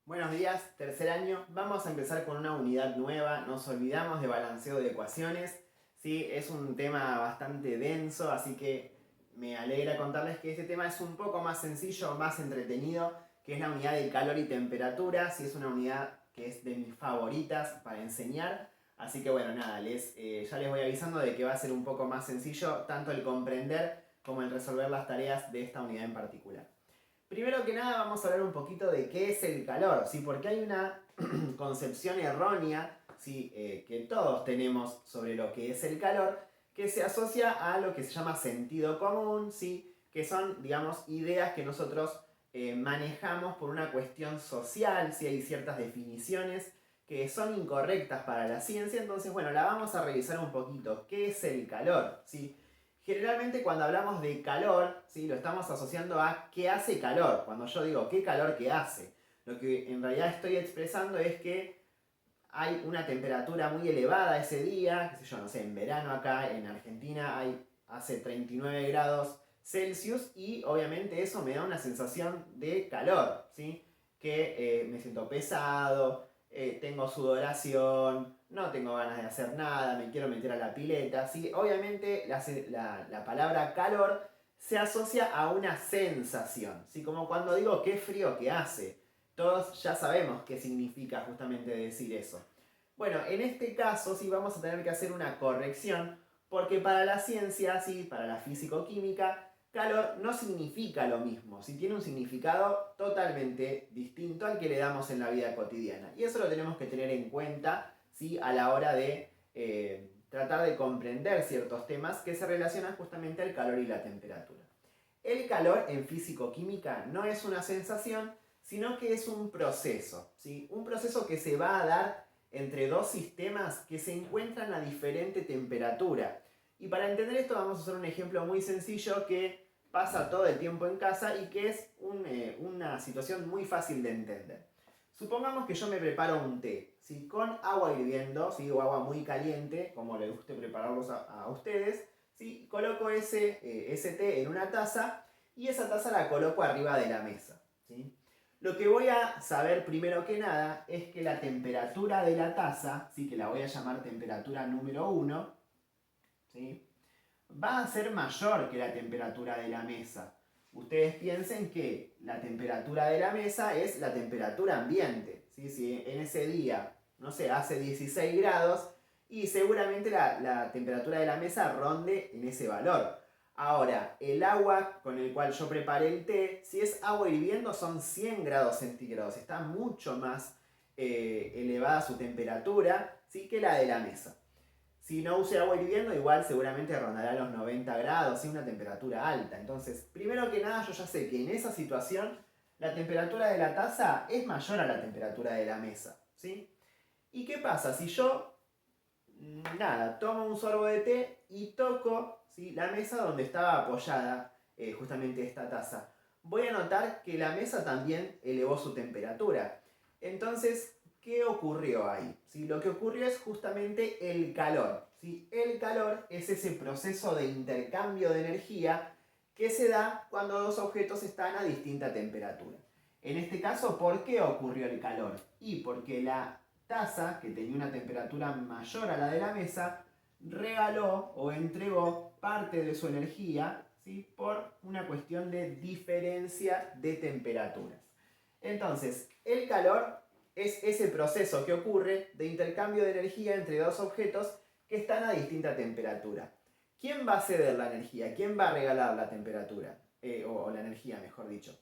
Buenos días, tercer año. Vamos a empezar con una unidad nueva. Nos olvidamos de balanceo de ecuaciones. Sí, es un tema bastante denso, así que me alegra contarles que este tema es un poco más sencillo, más entretenido, que es la unidad de calor y temperatura. Sí, es una unidad que es de mis favoritas para enseñar. Así que bueno, nada, ya les voy avisando de que va a ser un poco más sencillo tanto el comprender como el resolver las tareas de esta unidad en particular. Primero que nada vamos a hablar un poquito de qué es el calor, ¿sí? Porque hay una concepción errónea, ¿sí? Que todos tenemos sobre lo que es el calor, que se asocia a lo que se llama sentido común, ¿sí? Que son, digamos, ideas que nosotros manejamos por una cuestión social, ¿sí? Hay ciertas definiciones que son incorrectas para la ciencia, entonces, bueno, la vamos a revisar un poquito. ¿Qué es el calor? ¿Sí? Generalmente cuando hablamos de calor, ¿sí? Lo estamos asociando a qué hace calor. Cuando yo digo qué calor que hace, lo que en realidad estoy expresando es que hay una temperatura muy elevada ese día, qué sé yo, no sé, en verano acá en Argentina hace 39 grados Celsius y obviamente eso me da una sensación de calor, ¿sí? Que me siento pesado, tengo sudoración, no tengo ganas de hacer nada, me quiero meter a la pileta, ¿sí? Obviamente la palabra calor se asocia a una sensación, ¿sí? Como cuando digo qué frío que hace. Todos ya sabemos qué significa justamente decir eso. Bueno, en este caso sí vamos a tener que hacer una corrección porque para la ciencia, sí, para la físico-química, calor no significa lo mismo, sí tiene un significado totalmente distinto al que le damos en la vida cotidiana. Y eso lo tenemos que tener en cuenta, sí, a la hora de tratar de comprender ciertos temas que se relacionan justamente al calor y la temperatura. El calor en físico-química no es una sensación, sino que es un proceso, ¿sí? Un proceso que se va a dar entre dos sistemas que se encuentran a diferente temperatura. Y para entender esto vamos a hacer un ejemplo muy sencillo que pasa todo el tiempo en casa y que es una situación muy fácil de entender. Supongamos que yo me preparo un té, ¿sí? Con agua hirviendo, ¿sí? O agua muy caliente, como les guste prepararlos a ustedes, ¿sí? Coloco ese té en una taza y esa taza la coloco arriba de la mesa, ¿sí? Lo que voy a saber primero que nada es que la temperatura de la taza, ¿sí? Que la voy a llamar temperatura número 1, ¿sí? Va a ser mayor que la temperatura de la mesa. Ustedes piensen que la temperatura de la mesa es la temperatura ambiente, ¿sí? Si en ese día, no sé, hace 16 grados y seguramente la temperatura de la mesa ronde en ese valor. Ahora, el agua con el cual yo preparé el té, si es agua hirviendo son 100 grados centígrados, está mucho más elevada su temperatura, ¿sí? Que la de la mesa. Si no use agua hirviendo, igual seguramente rondará los 90 grados, y una temperatura alta. Entonces, primero que nada, yo ya sé que en esa situación la temperatura de la taza es mayor a la temperatura de la mesa, ¿sí? ¿Y qué pasa? Si yo, nada, tomo un sorbo de té y toco, ¿sí? La mesa donde estaba apoyada justamente esta taza, voy a notar que la mesa también elevó su temperatura. Entonces, ¿qué ocurrió ahí? ¿Sí? Lo que ocurrió es justamente el calor, ¿sí? El calor es ese proceso de intercambio de energía que se da cuando dos objetos están a distinta temperatura. En este caso, ¿por qué ocurrió el calor? Y porque la taza, que tenía una temperatura mayor a la de la mesa, regaló o entregó parte de su energía, ¿sí? Por una cuestión de diferencia de temperaturas. Entonces, el calor es ese proceso que ocurre de intercambio de energía entre dos objetos que están a distinta temperatura. ¿Quién va a ceder la energía? ¿Quién va a regalar la temperatura? O la energía, mejor dicho.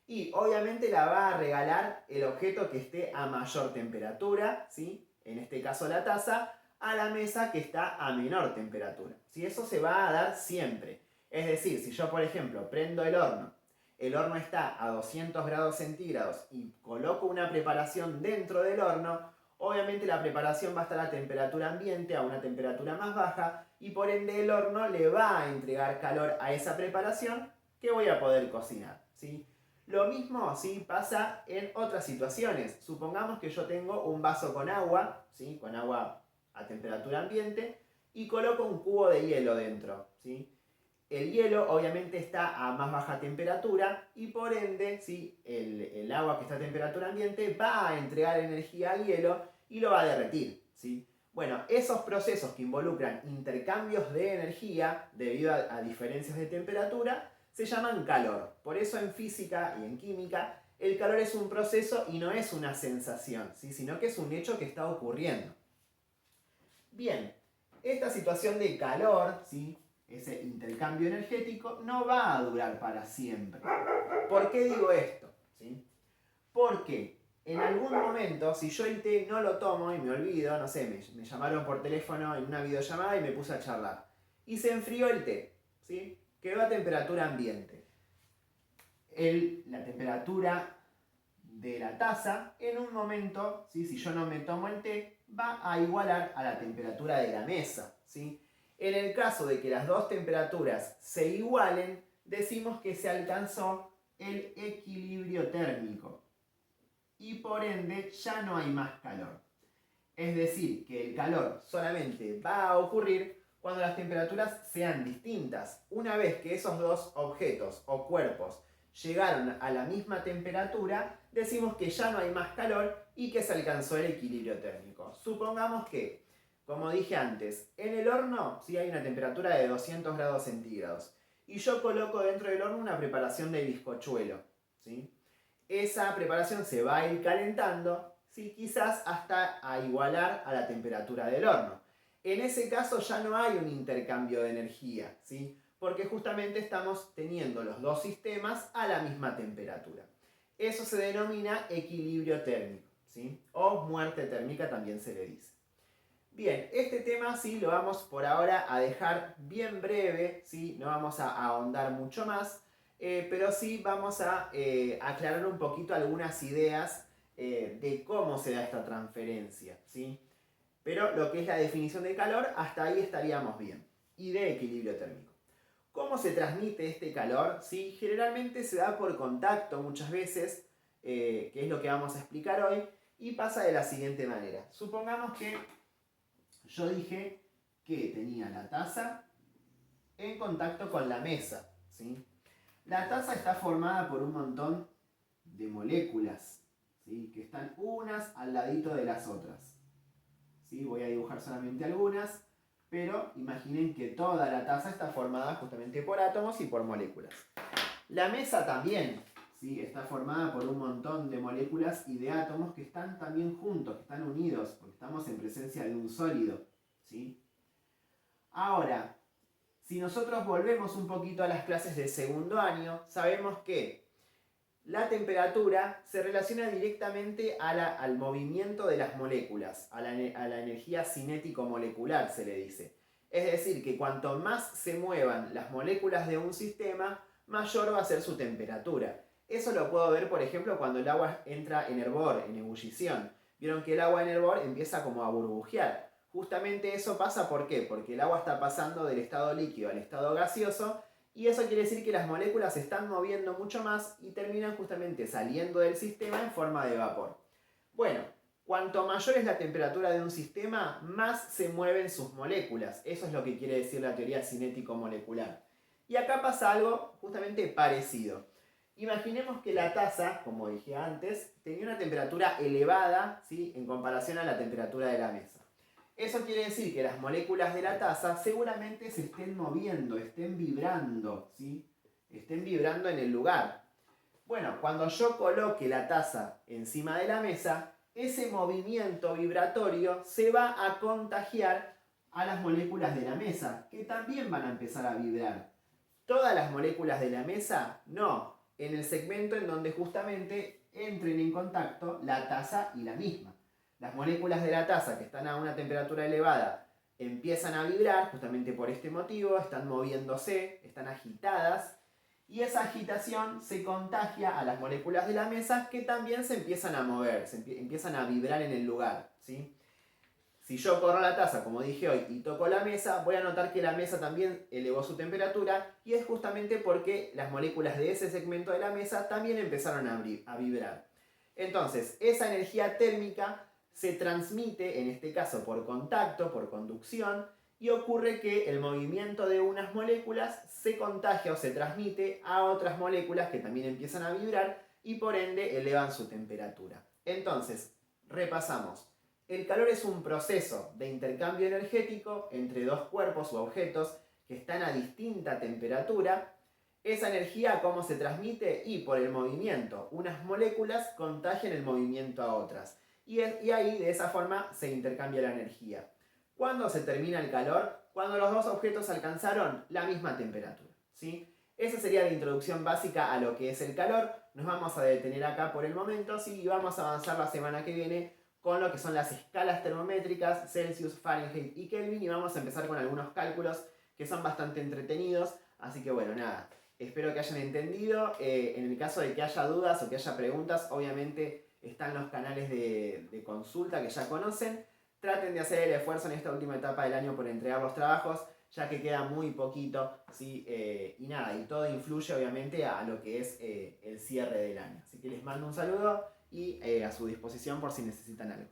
Y obviamente la va a regalar el objeto que esté a mayor temperatura, ¿sí? En este caso la taza, a la mesa que está a menor temperatura. ¿Sí? Eso se va a dar siempre. Es decir, si yo por ejemplo prendo el horno está a 200 grados centígrados y coloco una preparación dentro del horno, obviamente la preparación va a estar a temperatura ambiente, a una temperatura más baja, y por ende el horno le va a entregar calor a esa preparación que voy a poder cocinar, ¿sí? Lo mismo, ¿sí? Pasa en otras situaciones. Supongamos que yo tengo un vaso con agua, ¿sí? Con agua a temperatura ambiente, y coloco un cubo de hielo dentro, ¿sí? El hielo obviamente está a más baja temperatura y por ende, ¿sí? el agua que está a temperatura ambiente va a entregar energía al hielo y lo va a derretir, ¿sí? Bueno, esos procesos que involucran intercambios de energía debido a diferencias de temperatura se llaman calor. Por eso en física y en química el calor es un proceso y no es una sensación, ¿sí? Sino que es un hecho que está ocurriendo. Bien, esta situación de calor, ¿sí? Ese intercambio energético, no va a durar para siempre. ¿Por qué digo esto? ¿Sí? Porque en algún momento, si yo el té no lo tomo y me olvido, no sé, me llamaron por teléfono en una videollamada y me puse a charlar. Y se enfrió el té, ¿sí? Quedó a temperatura ambiente. La temperatura de la taza, en un momento, ¿sí? Si yo no me tomo el té, va a igualar a la temperatura de la mesa, ¿sí? En el caso de que las dos temperaturas se igualen, decimos que se alcanzó el equilibrio térmico y por ende ya no hay más calor. Es decir, que el calor solamente va a ocurrir cuando las temperaturas sean distintas. Una vez que esos dos objetos o cuerpos llegaron a la misma temperatura, decimos que ya no hay más calor y que se alcanzó el equilibrio térmico. Supongamos que, como dije antes, en el horno sí hay una temperatura de 200 grados centígrados y yo coloco dentro del horno una preparación de bizcochuelo, ¿sí? Esa preparación se va a ir calentando, ¿sí? Quizás hasta a igualar a la temperatura del horno. En ese caso ya no hay un intercambio de energía, ¿sí? Porque justamente estamos teniendo los dos sistemas a la misma temperatura. Eso se denomina equilibrio térmico, ¿sí? O muerte térmica también se le dice. Bien, este tema sí lo vamos por ahora a dejar bien breve, ¿sí? No vamos a ahondar mucho más, pero sí vamos a aclarar un poquito algunas ideas de cómo se da esta transferencia, ¿sí? Pero lo que es la definición de calor, hasta ahí estaríamos bien. Y de equilibrio térmico. ¿Cómo se transmite este calor? ¿Sí? Generalmente se da por contacto muchas veces, que es lo que vamos a explicar hoy, y pasa de la siguiente manera. Supongamos que yo dije que tenía la taza en contacto con la mesa, ¿sí? La taza está formada por un montón de moléculas, ¿sí? Que están unas al ladito de las otras, ¿sí? Voy a dibujar solamente algunas, pero imaginen que toda la taza está formada justamente por átomos y por moléculas. La mesa también, ¿sí? Está formada por un montón de moléculas y de átomos que están también juntos, que están unidos, porque estamos en presencia de un sólido, ¿sí? Ahora, si nosotros volvemos un poquito a las clases de segundo año, sabemos que la temperatura se relaciona directamente al movimiento de las moléculas, a la energía cinético-molecular se le dice. Es decir, que cuanto más se muevan las moléculas de un sistema, mayor va a ser su temperatura. Eso lo puedo ver, por ejemplo, cuando el agua entra en hervor, en ebullición. Vieron que el agua en hervor empieza como a burbujear. Justamente eso pasa, ¿por qué? Porque el agua está pasando del estado líquido al estado gaseoso y eso quiere decir que las moléculas se están moviendo mucho más y terminan justamente saliendo del sistema en forma de vapor. Bueno, cuanto mayor es la temperatura de un sistema, más se mueven sus moléculas. Eso es lo que quiere decir la teoría cinético-molecular. Y acá pasa algo justamente parecido. Imaginemos que la taza, como dije antes, tenía una temperatura elevada, ¿sí? En comparación a la temperatura de la mesa. Eso quiere decir que las moléculas de la taza seguramente se estén moviendo, estén vibrando, ¿sí? Estén vibrando en el lugar. Bueno, cuando yo coloque la taza encima de la mesa, ese movimiento vibratorio se va a contagiar a las moléculas de la mesa, que también van a empezar a vibrar. ¿Todas las moléculas de la mesa? No, en el segmento en donde justamente entren en contacto la taza y la misma. Las moléculas de la taza que están a una temperatura elevada empiezan a vibrar justamente por este motivo, están moviéndose, están agitadas y esa agitación se contagia a las moléculas de la mesa que también se empiezan a mover, empiezan a vibrar en el lugar, ¿sí? Si yo corro la taza, como dije hoy, y toco la mesa, voy a notar que la mesa también elevó su temperatura y es justamente porque las moléculas de ese segmento de la mesa también empezaron a vibrar. Entonces, esa energía térmica se transmite, en este caso por contacto, por conducción, y ocurre que el movimiento de unas moléculas se contagia o se transmite a otras moléculas que también empiezan a vibrar y por ende elevan su temperatura. Entonces, repasamos. El calor es un proceso de intercambio energético entre dos cuerpos u objetos que están a distinta temperatura. Esa energía, ¿cómo se transmite? Y por el movimiento. Unas moléculas contagian el movimiento a otras. Y ahí, de esa forma, se intercambia la energía. ¿Cuándo se termina el calor? Cuando los dos objetos alcanzaron la misma temperatura, ¿sí? Esa sería la introducción básica a lo que es el calor. Nos vamos a detener acá por el momento, ¿sí? Y vamos a avanzar la semana que viene con lo que son las escalas termométricas, Celsius, Fahrenheit y Kelvin, y vamos a empezar con algunos cálculos que son bastante entretenidos. Así que bueno, nada, espero que hayan entendido. En el caso de que haya dudas o que haya preguntas, obviamente están los canales de consulta que ya conocen. Traten de hacer el esfuerzo en esta última etapa del año por entregar los trabajos, ya que queda muy poquito, ¿sí? Y nada, y todo influye obviamente a lo que es el cierre del año. Así que les mando un saludo y a su disposición por si necesitan algo.